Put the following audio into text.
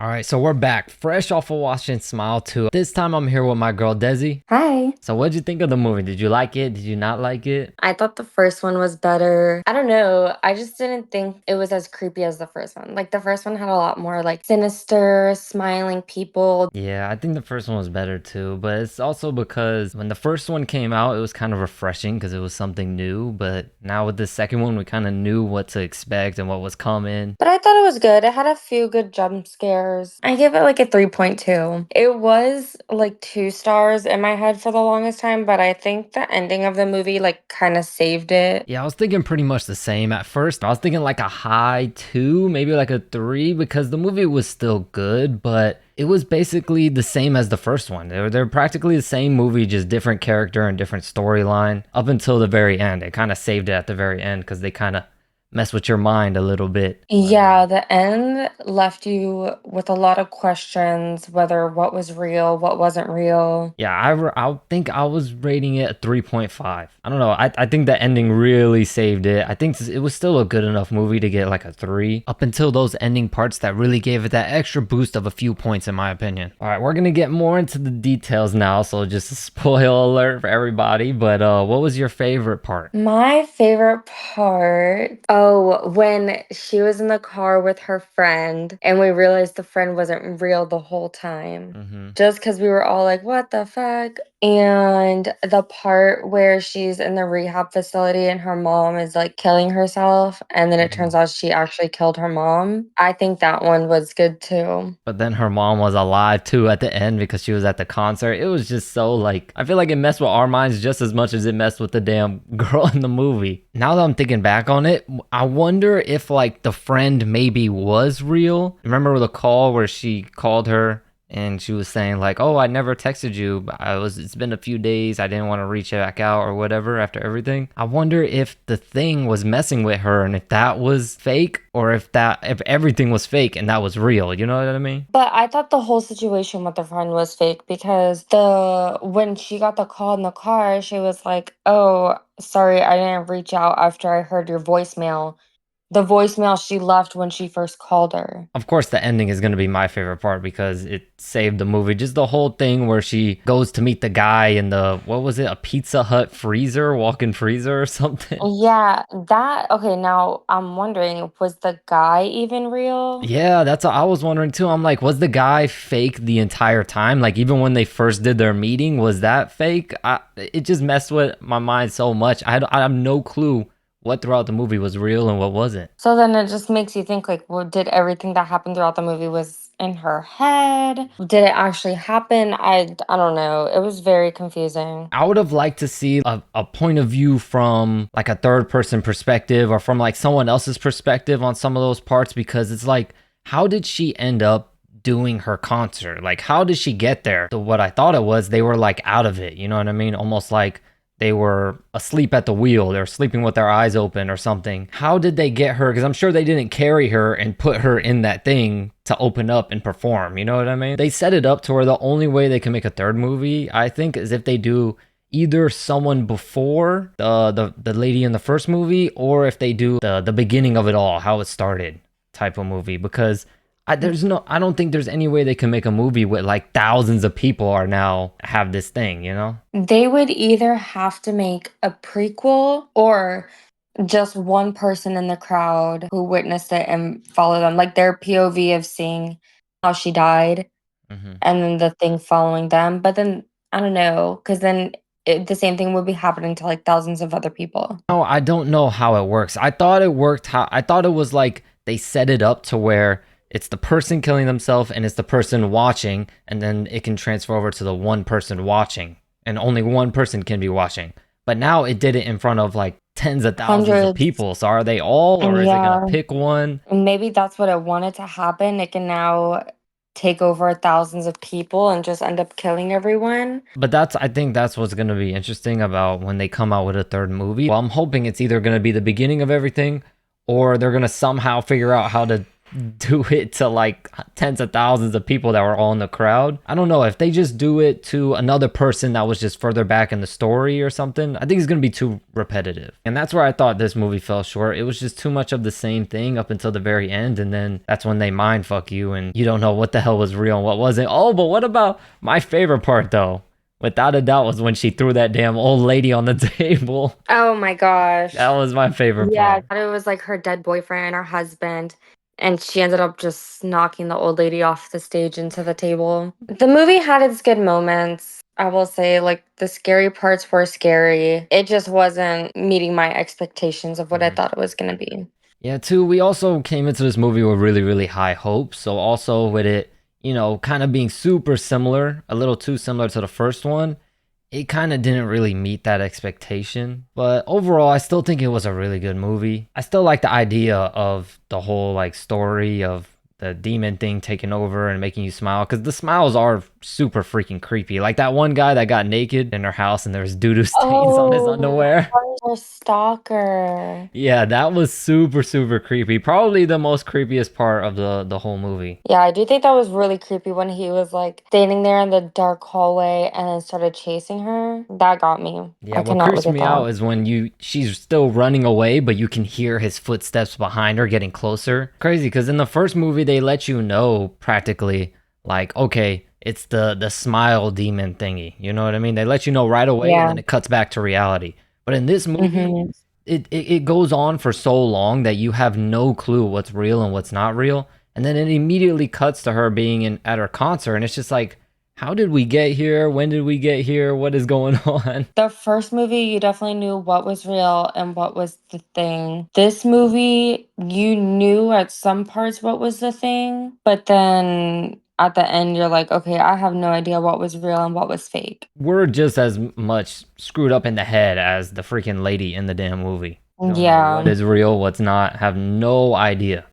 All right, so we're back, fresh off of watching Smile 2. This time I'm here with my girl Desi. Hi. So what'd you think of the movie? Did you like it? Did you not like it? I thought the first one was better. I don't know. I just didn't think it was as creepy as the first one. Like the first one had a lot more like sinister, smiling people. Yeah, I think the first one was better too, but it's also because when the first one came out, it was kind of refreshing because it was something new, but now with the second one, we kind of knew what to expect and what was coming. But I thought it was good. It had a few good jump scares. I give it like a 3.2. It was like 2 stars in my head for the longest time, but I think the ending of the movie like kind of saved it. Yeah, I was thinking pretty much the same at first. I was thinking like a high 2, maybe like a 3 because the movie was still good, but it was basically the same as the first one. They're practically the same movie, just different character and different storyline up until the very end. They kind of saved it at the very end because they kind of mess with your mind a little bit. But Yeah, the end left you with a lot of questions, whether what was real, what wasn't real. yeah, I think I was rating it a 3.5. I don't know. I think the ending really saved it. I think it was still a good enough movie to get like a 3 up until those ending parts that really gave it that extra boost of a few points in my opinion. All right, we're going to get more into the details now, so just a spoil alert for everybody, but what was your favorite part? My favorite part, oh, when she was in the car with her friend and we realized the friend wasn't real the whole time. Mhm. Just because we were all like, what the fuck? And the part where she's in the rehab facility and her mom is like killing herself, and then it turns Mhm. out she actually killed her mom. I think that one was good too. But then her mom was alive too at the end because she was at the concert. It was just so like, I feel like it messed with our minds just as much as it messed with the damn girl in the movie. Now that I'm thinking back on it, I wonder if like the friend maybe was real. Remember the call where she called her and she was saying like, "Oh, I never texted you. It's been a few days. I didn't want to reach back out or whatever after everything." I wonder if the thing was messing with her and if that was fake or if everything was fake and that was real. You know what I mean? But I thought the whole situation with the friend was fake because the when she got the call in the car, she was like, "Oh, sorry, I didn't reach out after I heard your voicemail." The voicemail she left when she first called her. Of course, the ending is going to be my favorite part because it saved the movie. Just the whole thing where she goes to meet the guy in the, what was it, a Pizza Hut freezer, walk-in freezer or something. Yeah, that okay, now I'm wondering, was the guy even real? Yeah, that's what I was wondering too. I'm like, was the guy fake the entire time? Like, even when they first did their meeting, was that fake? It just messed with my mind so much. I have no clue what throughout the movie was real and what wasn't. So then it just makes you think like, well, did everything that happened throughout the movie was in her head? Did it actually happen? I don't know. It was very confusing. I would have liked to see a point of view from like a third person perspective or from like someone else's perspective on some of those parts because it's like, how did she end up doing her concert? Like, how did she get there? What I thought it was, they were like out of it. You know what I mean? Almost like they were asleep at the wheel. They're sleeping with their eyes open or something. How did they get her? Because I'm sure they didn't carry her and put her in that thing to open up and perform. You know what I mean? They set it up to where the only way they can make a third movie, I think, is if they do either someone before the lady in the first movie, or if they do the beginning of it all, how it started type of movie. Because I don't think there's any way they can make a movie with like thousands of people are now have this thing, you know? They would either have to make a prequel or just one person in the crowd who witnessed it and follow them, like their POV of seeing how she died Hmm. and then the thing following them. But then I don't know, because then the same thing would be happening to like thousands of other people. No, I don't know how it works. I thought it worked how I thought it was like they set it up to where it's the person killing themselves and it's the person watching, and then it can transfer over to the one person watching, and only one person can be watching. But now it did it in front of like tens of thousands of Hundreds. people. So are they all, or And is it gonna yeah, pick one? and maybe that's what it wanted to happen. It can now take over thousands of people and just end up killing everyone. But I think that's what's gonna be interesting about when they come out with a third movie. Well, I'm hoping it's either gonna be the beginning of everything, or they're gonna somehow figure out how to do it to like tens of thousands of people that were all in the crowd. I don't know if they just do it to another person that was just further back in the story or something. I think it's gonna be too repetitive, and that's where I thought this movie fell short. It was just too much of the same thing up until the very end, and then that's when they mind fuck you and you don't know what the hell was real and what wasn't. Oh, but what about my favorite part though? Without a doubt, was when she threw that damn old lady on the table. Oh my gosh. That was my favorite Yeah, I part. thought it was like her dead boyfriend or husband, and she ended up just knocking the old lady off the stage into the table. The movie had its good moments. I will say, like, the scary parts were scary. It just wasn't meeting my expectations of what I thought it was gonna be. Yeah, too, we also came into this movie with really, really high hopes. So also with it, kind of being super similar, a little too similar to the first one, it kind of didn't really meet that expectation. But overall, I still think it was a really good movie. I still like the idea of the whole like story of the demon thing taking over and making you smile, because the smiles are super freaking creepy. Like that one guy that got naked in her house and there's doo-doo stains on his Oh, underwear. her stalker. Yeah, that was super, super creepy. Probably the most creepiest part of the whole movie. Yeah, I do think that was really creepy when he was like standing there in the dark hallway and then started chasing her. That got me. Yeah, I what cannot creeps look at me out that. is when she's still running away, but you can hear his footsteps behind her getting closer. Crazy, because in the first movie they let you know practically, like, okay, it's the smile demon thingy. You know what I mean? They let you know right away, and Yeah. then it cuts back to reality. But in this movie, Mhm. it goes on for so long that you have no clue what's real and what's not real, and then it immediately cuts to her being in at her concert, and it's just like, how did we get here? When did we get here? What is going on? The first movie, you definitely knew what was real and what was the thing. This movie, you knew at some parts what was the thing, but then at the end, you're like, okay, I have no idea what was real and what was fake. We're just as much screwed up in the head as the freaking lady in the damn movie. Don't know what Yeah. is real, what's not, have no idea.